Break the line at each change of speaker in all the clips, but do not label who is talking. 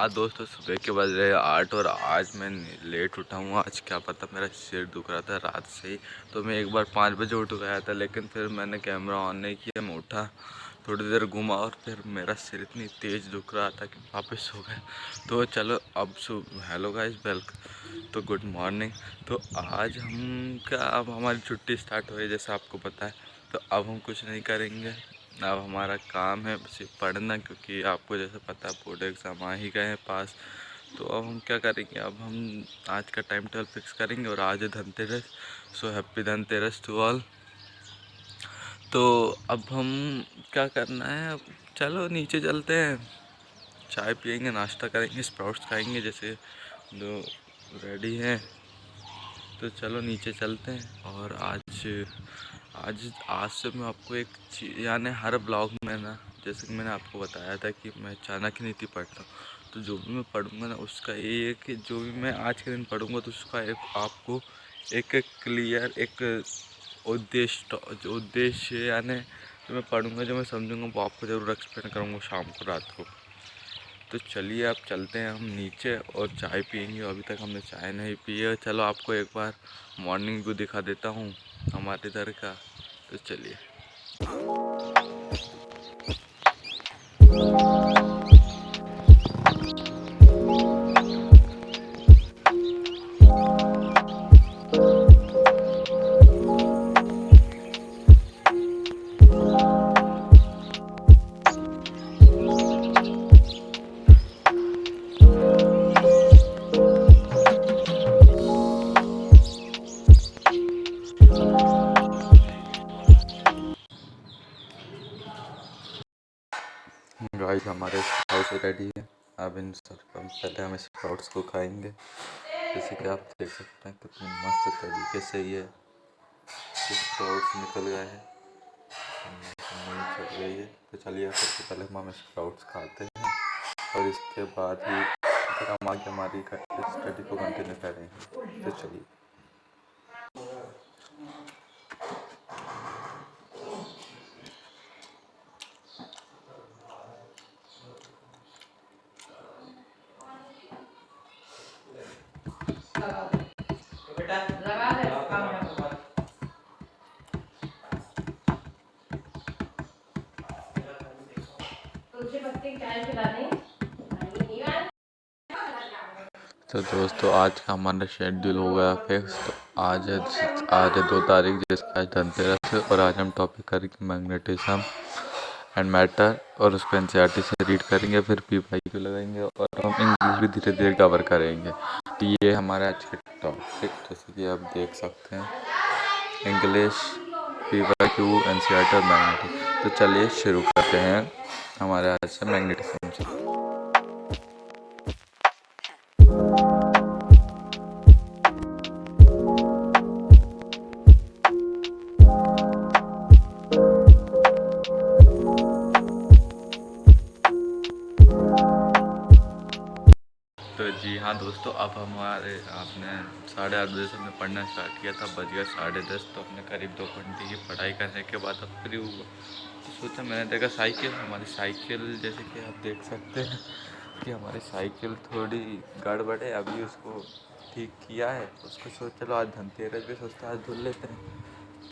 आज दोस्तों सुबह के बज रहे 8 और आज मैं लेट उठा हूँ। आज क्या पता मेरा सिर दुख रहा था रात से ही, तो मैं एक बार 5 बजे उठ गया था, लेकिन फिर मैंने कैमरा ऑन नहीं किया। मैं उठा, थोड़ी देर घूमा और फिर मेरा सिर इतनी तेज़ दुख रहा था कि वापस सो गया। तो चलो अब हेलो गाइस, वेलकम। तो गुड मॉर्निंग। तो आज हम क्या, अब हमारी छुट्टी स्टार्ट हुई जैसे आपको पता है। तो अब हम कुछ नहीं करेंगे, अब हमारा काम है सिर्फ पढ़ना, क्योंकि आपको जैसे पता है बोर्ड एग्ज़ाम आ ही गए हैं पास। तो अब हम क्या करेंगे, अब हम आज का टाइम टेबल फिक्स करेंगे। और आज है Dhanteras, so happy Dhanteras to all. तो अब हम क्या करना है, अब चलो नीचे चलते हैं, चाय पियेंगे, नाश्ता करेंगे, स्प्राउट्स खाएंगे जैसे जो रेडी हैं। तो चलो नीचे चलते हैं। और आज आज आज से मैं आपको एक चीज़, यानी हर ब्लॉग में ना, जैसे कि मैंने आपको बताया था कि मैं चाणक्य नीति पढ़ता हूँ। तो जो भी मैं पढ़ूंगा ना, उसका ये है कि जो भी मैं आज के दिन पढ़ूंगा तो उसका एक आपको एक क्लियर एक उद्देश्य यानी जो मैं पढ़ूंगा, जो मैं समझूंगा, वो आपको ज़रूर एक्सप्लेन करूँगा शाम को, रात को। तो चलिए अब चलते हैं हम नीचे और चाय पियेंगे। अभी तक हमने चाय नहीं पी है। चलो आपको एक बार मॉर्निंग व्यू दिखा देता हूँ हमारे इधर का। तो चलिए। गाइस हमारे स्प्राउट्स रेडी है। अब इन सब पहले हम स्प्राउट्स को खाएंगे। जैसे कि आप देख सकते हैं कितने मस्त तरीके से ये स्प्राउट्स निकल गए हैं, नहीं चल रही है। तो चलिए सबसे पहले हम स्प्राउट्स खाते हैं और इसके बाद ही फिर हम आगे हमारी स्टडी को कंटिन्यू करेंगे। तो चलिए। तो दोस्तों आज का हमारा शेड्यूल हो गया फिक्स। तो आज है 2 तारीख, जिसका आज धनतेरस है। और आज हम टॉपिक करेंगे मैग्नेटिज्म एंड मैटर, और उसको एनसीईआरटी से रीड करेंगे, फिर पीवाईक्यू लगाएंगे और हम इंग्लिश भी धीरे धीरे कवर करेंगे। तो ये हमारे आज के टॉपिक, जैसे कि आप देख सकते हैं, इंग्लिश, पीवाईक्यू, एनसीईआरटी और मैग्नेटिज्म। तो चलिए शुरू करते हैं हमारे आज से मैग्नेटिज्म से। तो जी हाँ दोस्तों, अब हमारे आपने 8:30 बजे से हमने पढ़ना स्टार्ट किया था, बज गया 10:30। तो अपने करीब 2 घंटे की पढ़ाई करने के बाद अब फ्री हुआ। तो सोचा, मैंने देखा साइकिल, हमारी साइकिल जैसे कि आप देख सकते हैं कि हमारी साइकिल थोड़ी गड़बड़ है, अभी उसको ठीक किया है। उसको सोच चलो आज धनतेरस भी, सोचते आज धुल लेते हैं।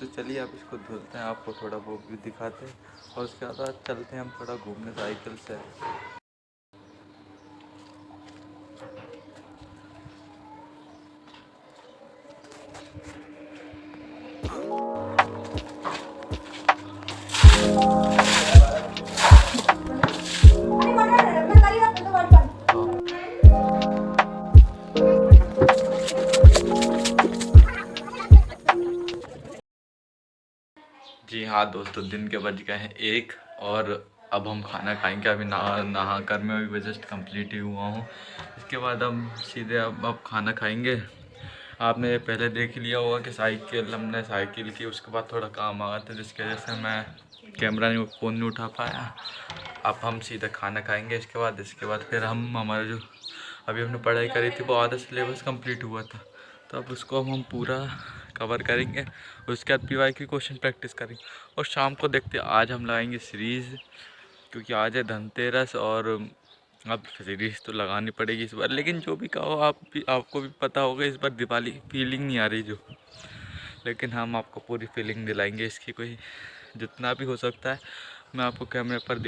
तो चलिए अब इसको धुलते हैं, आपको थोड़ा वो भी दिखाते हैं। और उसके बाद चलते हैं हम थोड़ा घूमने साइकिल से। जी हाँ दोस्तों, दिन के बज गए हैं 1 और अब हम खाना खाएंगे। अभी नहा कर मैं अभी जस्ट कंप्लीट ही हुआ हूँ। इसके बाद हम सीधे अब खाना खाएंगे। आपने पहले देख लिया होगा कि हमने साइकिल की, उसके बाद थोड़ा काम आ गया था जिसकी वजह से मैं कैमरा नहीं, फ़ोन नहीं उठा पाया। अब हम सीधा खाना खाएंगे। इसके बाद फिर हम हमारा जो अभी हमने पढ़ाई करी थी वो आधा सिलेबस कंप्लीट हुआ था, तो अब उसको हम पूरा कवर करेंगे। उसके बाद पीवाई की क्वेश्चन प्रैक्टिस करेंगे। और शाम को देखते हैं, आज हम लगाएंगे सीरीज़, क्योंकि आज है धनतेरस और अब सीरीज तो लगानी पड़ेगी इस बार, लेकिन जो भी कहो आप भी, आपको भी पता होगा इस बार दिवाली की फीलिंग नहीं आ रही जो, लेकिन हम आपको पूरी फीलिंग दिलाएंगे इसकी। कोई जितना भी हो सकता है मैं आपको कैमरे पर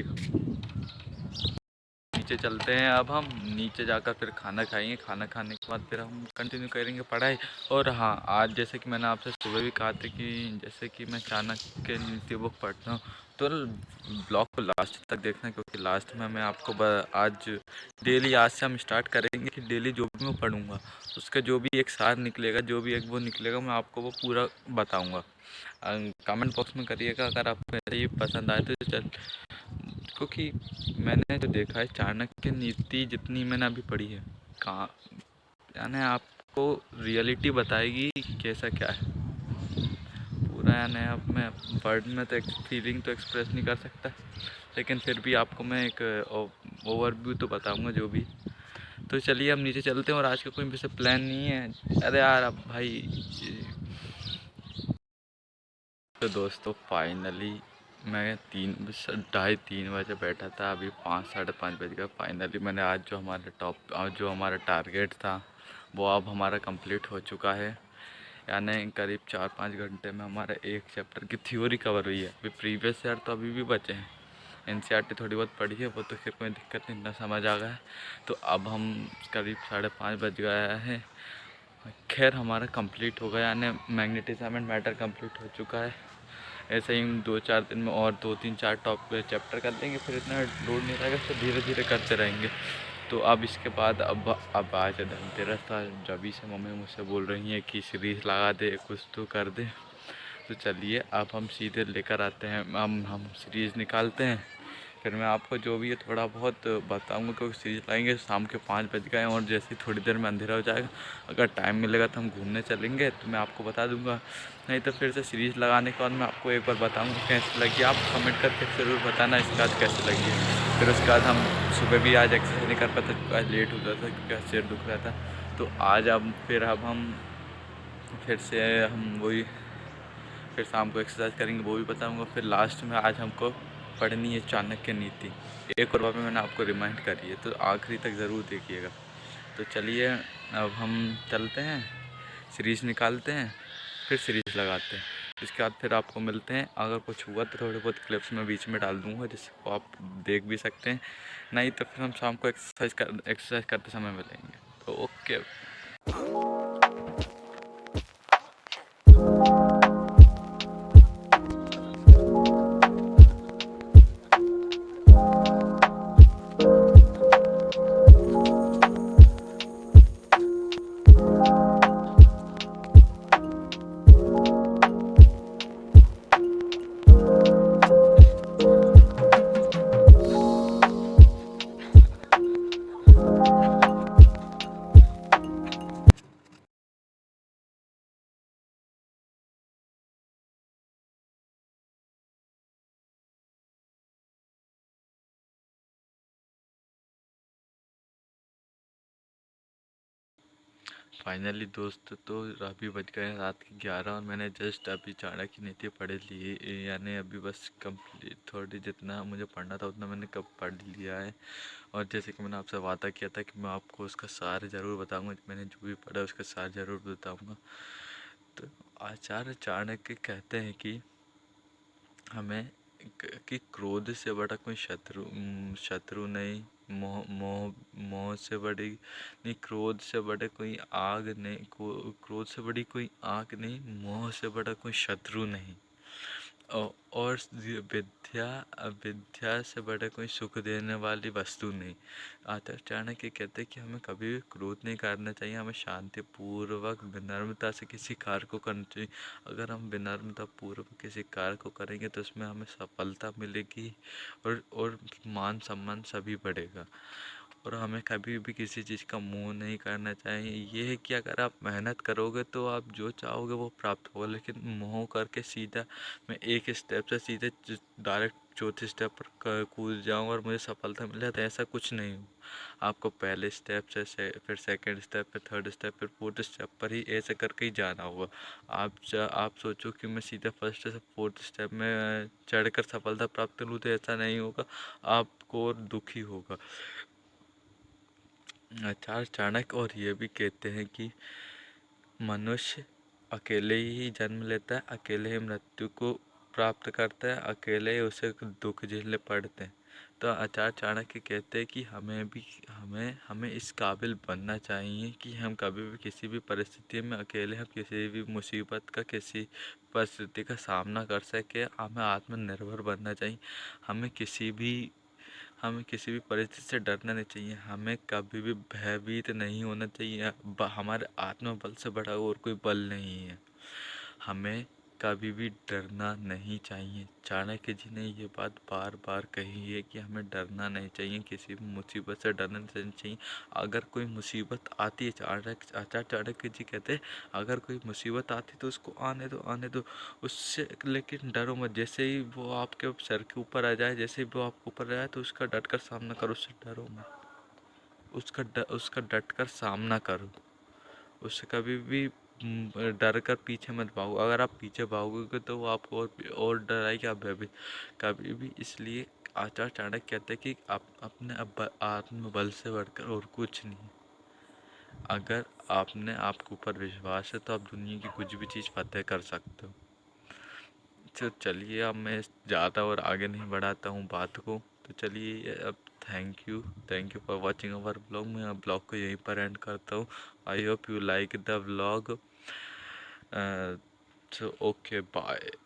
नीचे चलते हैं। अब हम नीचे जाकर फिर खाना खाएंगे, खाना खाने के बाद फिर हम कंटिन्यू करेंगे पढ़ाई। और हाँ, आज जैसे कि मैंने आपसे सुबह भी कहा था कि जैसे कि मैं चाणक्य नीति बुक पढ़ता हूँ, तो ब्लॉग को लास्ट तक देखना, क्योंकि लास्ट में मैं आपको आज डेली, आज से हम स्टार्ट करेंगे कि डेली जो भी मैं पढ़ूँगा उसका जो भी एक सार निकलेगा, जो भी एक वो निकलेगा, मैं आपको वो पूरा बताऊँगा। कमेंट बॉक्स में करिएगा अगर आपको ये पसंद आए तो। चल, क्योंकि मैंने जो देखा है चाणक्य नीति जितनी मैंने अभी पढ़ी है, कहाँ यानी आपको रियलिटी बताएगी कि कैसा क्या है पूरा। यानी अब मैं वर्ड में तो फीलिंग तो एक्सप्रेस नहीं कर सकता, लेकिन फिर भी आपको मैं एक ओवरव्यू तो बताऊंगा जो भी। तो चलिए हम नीचे चलते हैं, और आज का कोई वैसे प्लान नहीं है। अरे यार अब भाई, तो दोस्तों फाइनली मैं 2:30-3 बजे बैठा था, अभी 5-5:30 बज गया। फाइनली मैंने आज जो हमारा टारगेट था वो अब हमारा कंप्लीट हो चुका है। यानी करीब 4-5 घंटे में हमारा एक चैप्टर की थ्योरी कवर हुई है। अभी प्रीवियस ईयर तो अभी भी बचे हैं, एनसीईआरटी थोड़ी बहुत पढ़ी है, वो तो फिर कोई दिक्कत नहीं, इतना समझ आ गया है। तो अब हम करीब 5:30 बज गया है। खैर हमारा कंप्लीट हो गया, यानी मैग्नेटिज्म एंड मैटर कंप्लीट हो चुका है। ऐसे ही हम 2-4 दिन में और 2-3-4 चैप्टर कर लेंगे, फिर इतना लोड नहीं रहेगा, फिर धीरे धीरे करते रहेंगे। तो अब इसके बाद अब आज धनतेरस था, जब से मम्मी मुझसे बोल रही हैं कि सीरीज़ लगा दे, कुछ तो कर दे। तो चलिए अब हम सीधे लेकर आते हैं, हम सीरीज़ निकालते हैं, फिर मैं आपको जो भी है थोड़ा बहुत बताऊंगा। क्योंकि सीरीज लाएंगे, शाम के 5 बज गए हैं, और जैसे ही थोड़ी देर में अंधेरा हो जाएगा, अगर टाइम मिलेगा तो हम घूमने चलेंगे, तो मैं आपको बता दूंगा। नहीं तो फिर से सीरीज़ लगाने के बाद मैं आपको एक बार बताऊंगा कैसी लगी। आप कमेंट करके ज़रूर बताना इसके बाद कैसी लगी है। फिर उसके बाद हम सुबह भी आज एक्सरसाइज नहीं कर पाते, आज लेट हो गया था क्योंकि सिर दुख रहा था। तो आज अब हम फिर से हम वही, फिर शाम को एक्सरसाइज करेंगे, वो भी बताऊंगा। फिर लास्ट में आज हमको पढ़नी है चाणक्य नीति, एक और बार मैंने आपको रिमाइंड करी है, तो आखिरी तक ज़रूर देखिएगा। तो चलिए अब हम चलते हैं, सीरीज़ निकालते हैं, फिर सीरीज़ लगाते हैं। इसके बाद फिर आपको मिलते हैं। अगर कुछ हुआ तो थोड़े बहुत क्लिप्स मैं बीच में डाल दूँगा, जिसको आप देख भी सकते हैं। नहीं तो फिर हम शाम को एक्सरसाइज करते समय मिलेंगे। तो ओके। फाइनली दोस्त, तो अभी बज गए हैं रात के 11, और मैंने जस्ट अभी चाणक्य नीति पढ़ ली, यानी अभी बस कंप्लीट थोड़ी, जितना मुझे पढ़ना था उतना मैंने कब पढ़ लिया है। और जैसे कि मैंने आपसे वादा किया था कि मैं आपको उसका सार ज़रूर बताऊंगा, मैंने जो भी पढ़ा उसका सार ज़रूर बताऊंगा। तो आचार्य चाणक्य कहते हैं कि हमें कि क्रोध से बड़ा कोई शत्रु नहीं, मोह मोह मोह से बड़ी नहीं, क्रोध से बड़े कोई आग नहीं, क्रोध से बड़ी कोई आग नहीं, मोह से बड़ा कोई शत्रु नहीं, और विद्या अविद्या से बड़े कोई सुख देने वाली वस्तु नहीं। आचार्य चाणक्य कहते हैं कि हमें कभी भी क्रोध नहीं करना चाहिए, हमें शांतिपूर्वक विनम्रता से किसी कार्य को करना चाहिए। अगर हम विनम्रता पूर्वक किसी कार्य को करेंगे तो उसमें हमें सफलता मिलेगी, और मान सम्मान सभी बढ़ेगा। और हमें कभी भी किसी चीज़ का मोह नहीं करना चाहिए। ये है कि अगर आप मेहनत करोगे तो आप जो चाहोगे वो प्राप्त होगा, लेकिन मोह करके सीधा मैं एक स्टेप से सीधे डायरेक्ट चौथे स्टेप पर कूद जाऊँ और मुझे सफलता मिल जाए, तो ऐसा कुछ नहीं हो। आपको पहले स्टेप से फिर सेकंड स्टेप, फिर थर्ड स्टेप, फिर फोर्थ स्टेप पर ही ऐसे करके ही जाना होगा। आप सोचो कि मैं सीधे फर्स्ट से फोर्थ स्टेप में चढ़कर सफलता प्राप्त करूँ, तो ऐसा नहीं होगा, आपको और दुखी होगा। आचार्य चाणक्य और ये भी कहते हैं कि मनुष्य अकेले ही जन्म लेता है, अकेले ही मृत्यु को प्राप्त करता है, अकेले ही उसे दुख झेलने पड़ते हैं। तो आचार्य चाणक्य कहते हैं कि हमें इस काबिल बनना चाहिए कि हम कभी भी किसी भी परिस्थिति में अकेले हम किसी भी मुसीबत का किसी परिस्थिति का सामना कर सके। हमें आत्मनिर्भर बनना चाहिए। हमें किसी भी परिस्थिति से डरना नहीं चाहिए। हमें कभी भी भयभीत नहीं होना चाहिए। हमारे आत्मबल से बड़ा और कोई बल नहीं है। हमें कभी भी डरना नहीं चाहिए। चाणक्य जी ने ये बात बार बार कही है कि हमें डरना नहीं चाहिए, किसी भी मुसीबत से डरना नहीं चाहिए। अगर कोई मुसीबत आती है, आचार्य चाणक्य जी कहते हैं, अगर कोई मुसीबत आती तो उसको आने दो उससे, लेकिन डरो मत। जैसे ही वो आपके सर के ऊपर आ जाए, जैसे ही वो आपके ऊपर आ जाए तो उसका डट कर सामना करो, उससे डरो मत। उसका डट कर सामना करो। उससे कभी भी डर कर पीछे मत भागो। अगर आप पीछे भागोगे तो वो आपको और डराएगी, आप भयभीत कभी भी। इसलिए आचार्य चाणक्य कहते हैं कि आप अपने आत्मबल से बढ़कर और कुछ नहीं। अगर आपने आपके ऊपर विश्वास है तो आप दुनिया की कुछ भी चीज़ फतेह कर सकते हो। तो चलिए, अब मैं ज़्यादा और आगे नहीं बढ़ाता हूँ बात को। तो चलिए अब thank you for watching our blog. मैं अब ब्लॉग को यहीं पर एंड करता हूँ। I hope you like the vlog. So okay, bye.